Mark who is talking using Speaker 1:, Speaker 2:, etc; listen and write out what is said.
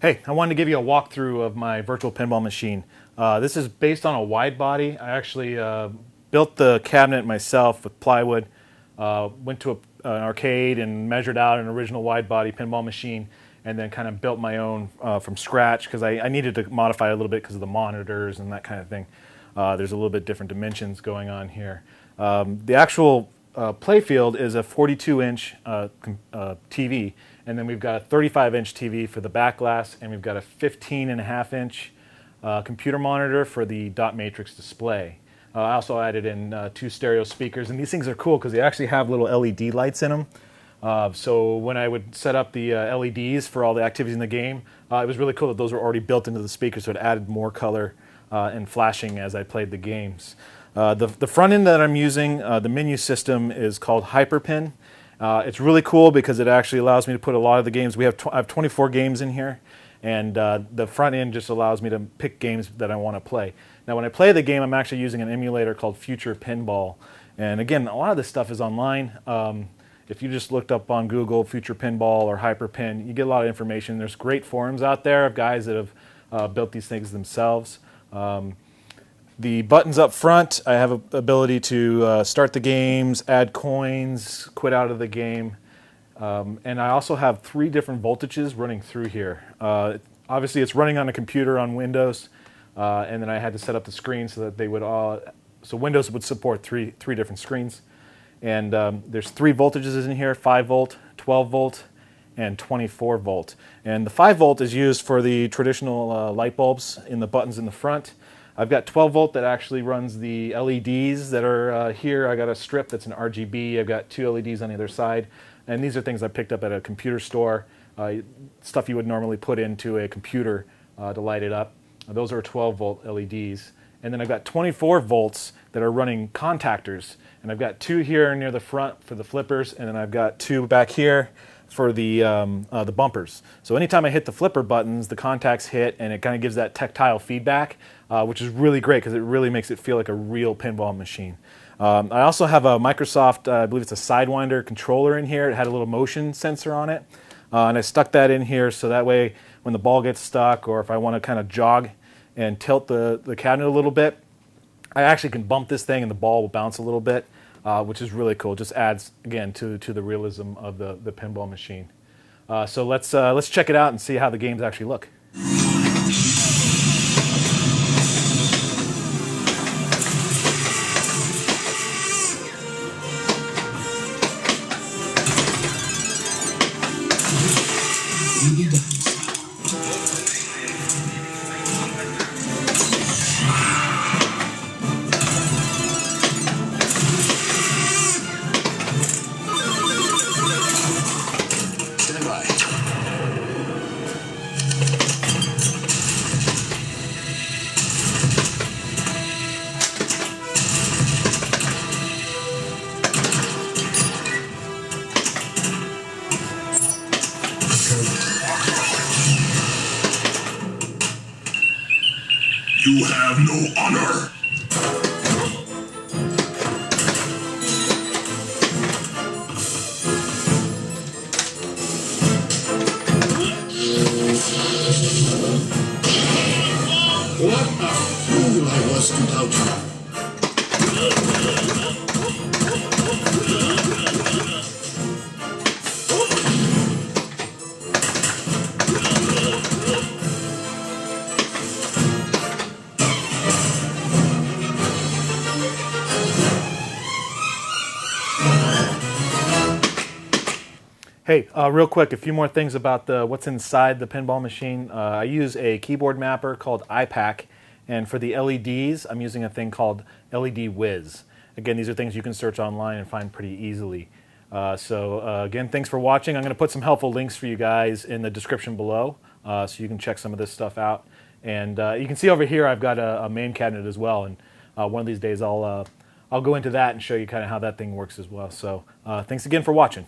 Speaker 1: Hey, I wanted to give you a walkthrough of my virtual pinball machine. This is based on a wide body. I actually built the cabinet myself with plywood, went to an arcade and measured out an original wide body pinball machine, and then kind of built my own from scratch because I needed to modify it a little bit because of the monitors and that kind of thing. There's a little bit different dimensions going on here. The actual playfield is a 42-inch TV, and then we've got a 35-inch TV for the back glass, and we've got a 15.5-inch computer monitor for the dot matrix display. I also added in 2 stereo speakers, and these things are cool because they actually have little LED lights in them. So when I would set up the LEDs for all the activities in the game, it was really cool that those were already built into the speakers, so it added more color and flashing as I played the games. The front end that I'm using, the menu system is called Hyperpin. It's really cool because it actually allows me to put a lot of the games. I have 24 games in here, and the front end just allows me to pick games that I want to play. Now when I play the game, I'm actually using an emulator called Future Pinball. And again, a lot of this stuff is online. If you just looked up on Google Future Pinball or Hyperpin, you get a lot of information. There's great forums out there of guys that have built these things themselves. The buttons up front, I have the ability to start the games, add coins, quit out of the game. And I also have 3 different voltages running through here. Obviously it's running on a computer on Windows, and then I had to set up the screen so that they would so Windows would support three different screens. And there's 3 voltages in here, 5 volt, 12 volt, and 24 volt. And the 5 volt is used for the traditional light bulbs in the buttons in the front. I've got 12 volt that actually runs the LEDs that are here. I got a strip that's an RGB. I've got 2 LEDs on the other side. And these are things I picked up at a computer store, stuff you would normally put into a computer to light it up. Those are 12 volt LEDs. And then I've got 24 volts that are running contactors. And I've got 2 here near the front for the flippers, and then I've got 2 back here for the bumpers. So anytime I hit the flipper buttons, the contacts hit, and it kind of gives that tactile feedback, which is really great because it really makes it feel like a real pinball machine. I also have a Microsoft, I believe it's a Sidewinder Controller in here. It had a little motion sensor on it, and I stuck that in here so that way when the ball gets stuck or if I want to kind of jog and tilt the cabinet a little bit, I actually can bump this thing and the ball will bounce a little bit. Which is really cool. Just adds again to the realism of the pinball machine. So let's check it out and see how the games actually look.
Speaker 2: You have no honor! What a fool I was to doubt you!
Speaker 1: Hey, real quick, a few more things about what's inside the pinball machine. I use a keyboard mapper called iPack, and for the LEDs, I'm using a thing called LED Whiz. Again, these are things you can search online and find pretty easily. Again, thanks for watching. I'm going to put some helpful links for you guys in the description below, so you can check some of this stuff out. And you can see over here I've got a main cabinet as well, and one of these days I'll go into that and show you kind of how that thing works as well. So thanks again for watching.